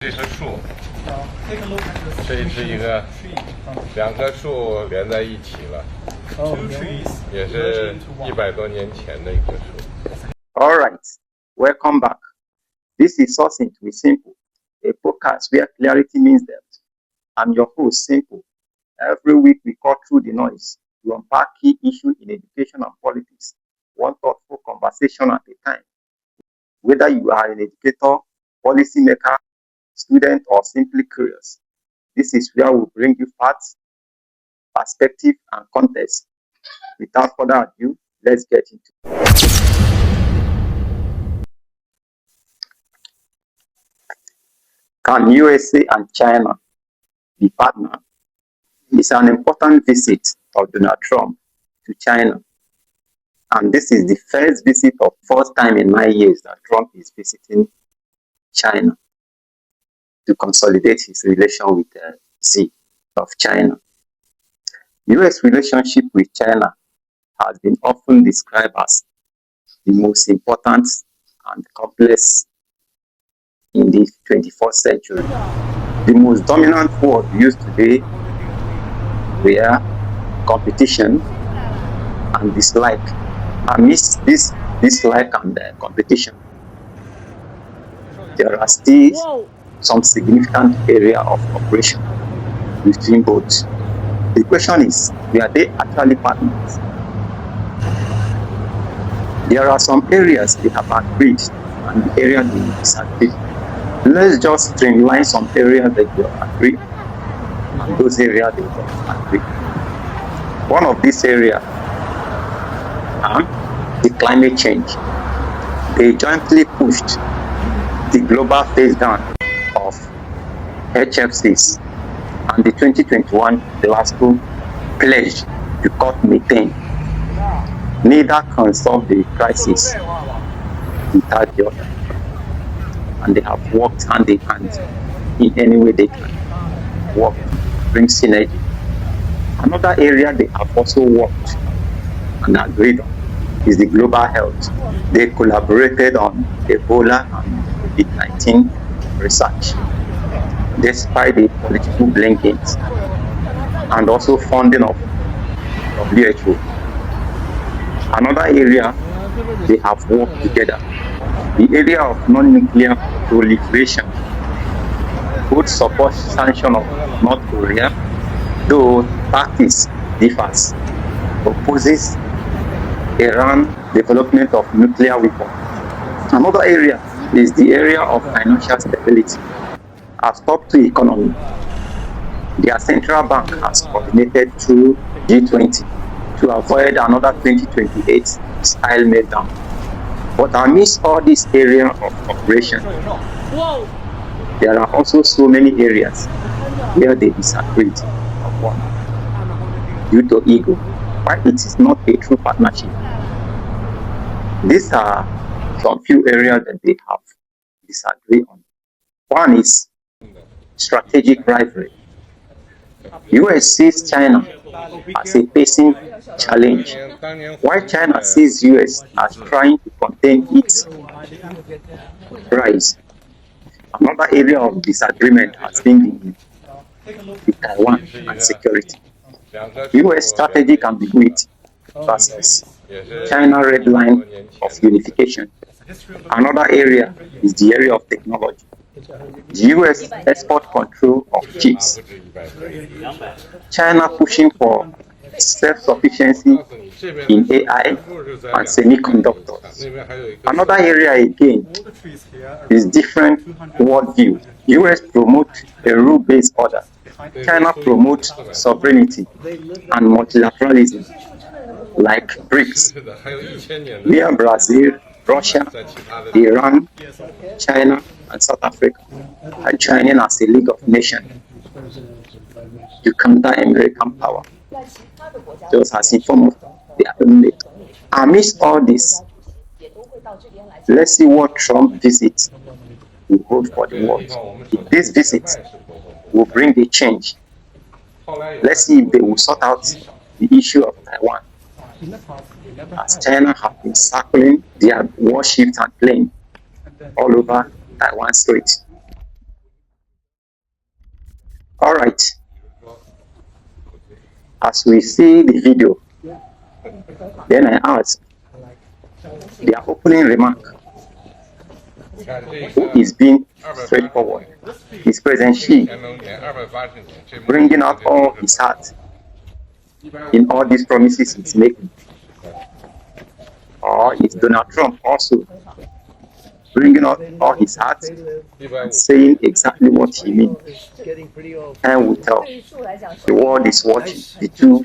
这棵树， Take a look at the 这是一个 tree. 两棵树连在一起了， Two trees 也 merged 是 into one.100多年前的一棵树。 All right, welcome back. This is Succinct with Simple, a podcast where clarity means depth. I'm your host, Simple. Every week we cut through the noise to unpack key issues in education and politics, one thoughtful conversation at a time. Whether you are an educator, policymaker, student, or simply curious, this is where we bring you facts, perspective, and context. Without further ado, let's get into it. Can USA and China be partners? It's an important visit of Donald Trump to China. And this is the first time in 9 years that Trump is visiting China to consolidate his relation with Xi of China. US relationship with China has been often described as the most important and complex in the 21st century. The most dominant word used today were competition and dislike. Amidst this dislike and competition, there are still some significant area of cooperation between both. The question is, were they actually partners? There are some areas they have agreed and the areas they disagree. Let's just streamline some areas that they agree and those areas they don't agree. One of these areas the climate change. They jointly pushed the global phase down of HFCs and the 2021 Glasgow pledge to cut methane. Neither can solve the crisis without the other, and they have worked hand in hand in any way they can work, bring synergy. Another area they have also worked and agreed on is the global health. They collaborated on Ebola and COVID-19 research, despite the political blame games, and also funding of WHO. Another area they have worked together, the area of non-nuclear proliferation. Both support sanction of North Korea, though practice differs, opposes Iran development of nuclear weapons. Another area is the area of financial stability. As top 2 economy, their central bank has coordinated through G20 to avoid another 2028 style meltdown. But amidst all this area of cooperation, there are also so many areas where they disagreed upon due to ego, why it is not a true partnership. These are some few areas that they have disagreed on. One is strategic rivalry. US sees China as a pacing challenge, while China sees US as trying to contain its rise. Another area of disagreement has been the Taiwan and security. US strategic ambiguity versus China red line of unification. Another area is the area of technology. The US export control of chips. China pushing for self-sufficiency in AI and semiconductors. Another area again is different worldview. US promote a rule-based order. China promotes sovereignty and multilateralism, like BRICS, where Brazil, Russia, Iran, China, and South Africa are joining as a League of Nations to counter American power, just as informed their own NATO. Amidst all this, let's see what Trump visit will hold for the world. If this visit will bring a change, let's see if they will sort out the issue of Taiwan, as China has been circling their warships and planes all over Taiwan Strait. All right. As we see the video, then I ask their opening remark, who is being straightforward? Is President Xi bringing out all his heart in all these promises he's making? Or is Donald Trump also bringing out all his heart and saying exactly what he means? And we tell the world is watching the two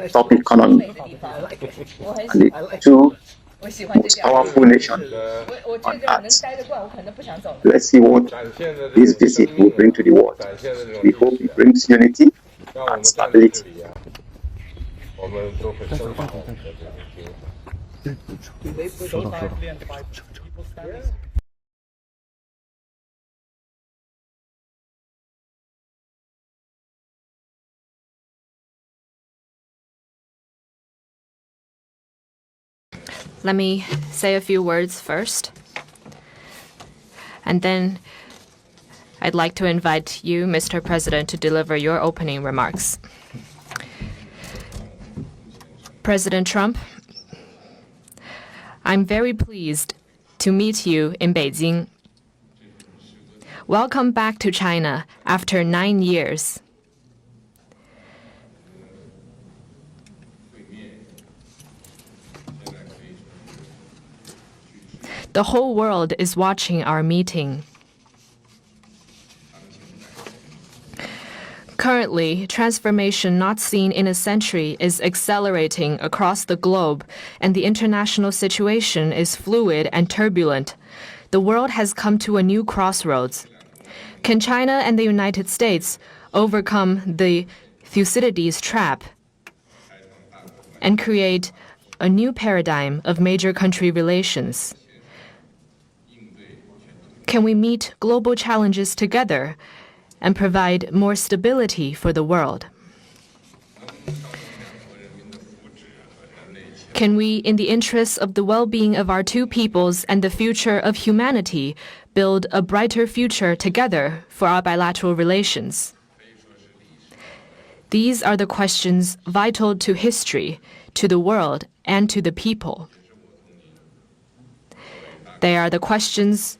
top economy and the two most powerful nations on earth. Let's see what this visit will bring to the world. We hope it brings unity and stability. Let me say a few words first, and then I'd like to invite you, Mr. President, to deliver your opening remarks. President Trump, I'm very pleased to meet you in Beijing. Welcome back to China after 9 years. The whole world is watching our meeting. Currently, transformation not seen in a century is accelerating across the globe, and the international situation is fluid and turbulent. The world has come to a new crossroads. Can China and the United States overcome the Thucydides trap and create a new paradigm of major country relations? Can we meet global challenges together and provide more stability for the world? Can we, in the interests of the well-being of our two peoples and the future of humanity, build a brighter future together for our bilateral relations? These are the questions vital to history, to the world, and to the people. They are the questions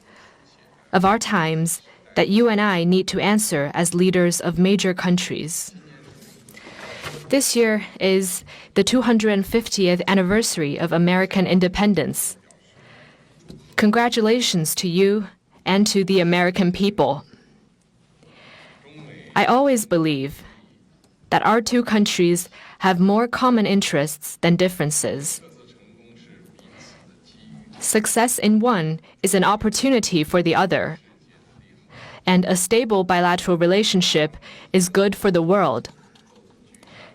of our times that you and I need to answer as leaders of major countries. This year is the 250th anniversary of American independence. Congratulations to you and to the American people. I always believe that our two countries have more common interests than differences. Success in one is an opportunity for the other, and a stable bilateral relationship is good for the world.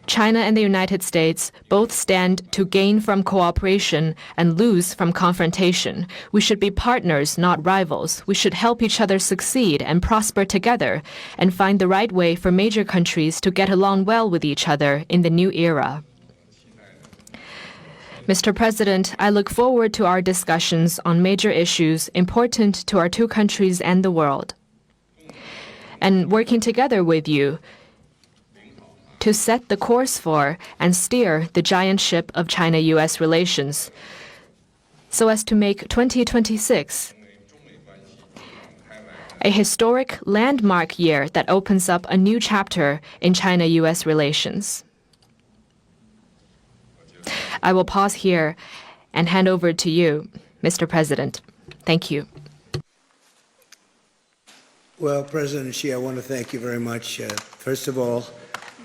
China and the United States both stand to gain from cooperation and lose from confrontation. We should be partners, not rivals. We should help each other succeed and prosper together and find the right way for major countries to get along well with each other in the new era. Mr. President, I look forward to our discussions on major issues important to our two countries and the world, and working together with you to set the course for and steer the giant ship of China-U.S. relations so as to make 2026 a historic landmark year that opens up a new chapter in China-U.S. relations. I will pause here and hand over to you, Mr. President. Thank you. Well, President Xi, I want to thank you very much. First of all,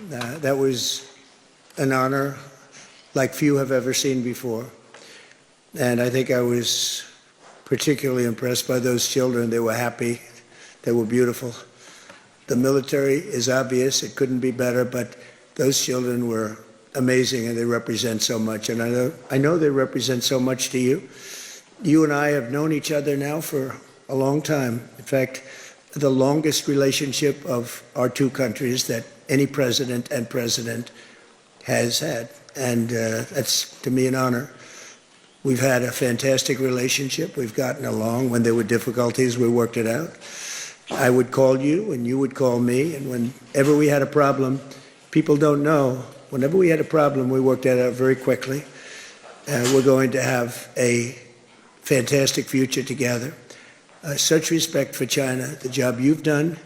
that was an honor like few have ever seen before. And I think I was particularly impressed by those children. They were happy. They were beautiful. The military is obvious. It couldn't be better, but those children were amazing, and they represent so much. And I know they represent so much to you. You and I have known each other now for a long time. In fact, the longest relationship of our two countries that any president and president has had. And that's, to me, an honor. We've had a fantastic relationship. We've gotten along. When there were difficulties, we worked it out. I would call you and you would call me, and whenever we had a problem, people don't know, whenever we had a problem, we worked that out very quickly. We're going to have a fantastic future together. Such respect for China, the job you've done.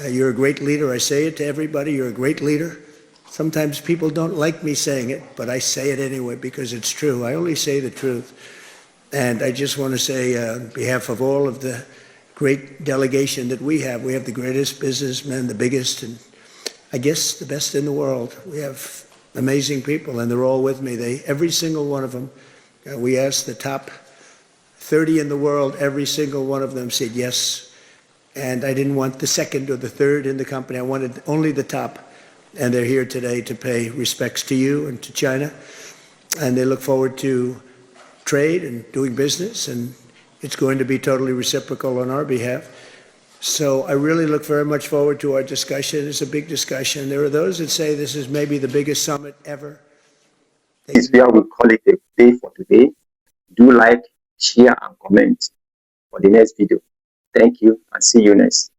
You're a great leader. I say it to everybody. You're a great leader. Sometimes people don't like me saying it, but I say it anyway because it's true. I only say the truth. And I just want to say on behalf of all of the great delegation that we have the greatest businessmen, the biggest, and I guess the best in the world. We have amazing people, and they're all with me. Every single one of them, we asked the top 30 in the world, every single one of them said yes. And I didn't want the second or the third in the company. I wanted only the top. And they're here today to pay respects to you and to China. And they look forward to trade and doing business. And it's going to be totally reciprocal on our behalf. So I really look very much forward to our discussion. It's a big discussion. There are those that say this is maybe the biggest summit ever. This is where we call it a day for today. Do like, share, and comment for the next video. Thank you, and see you next.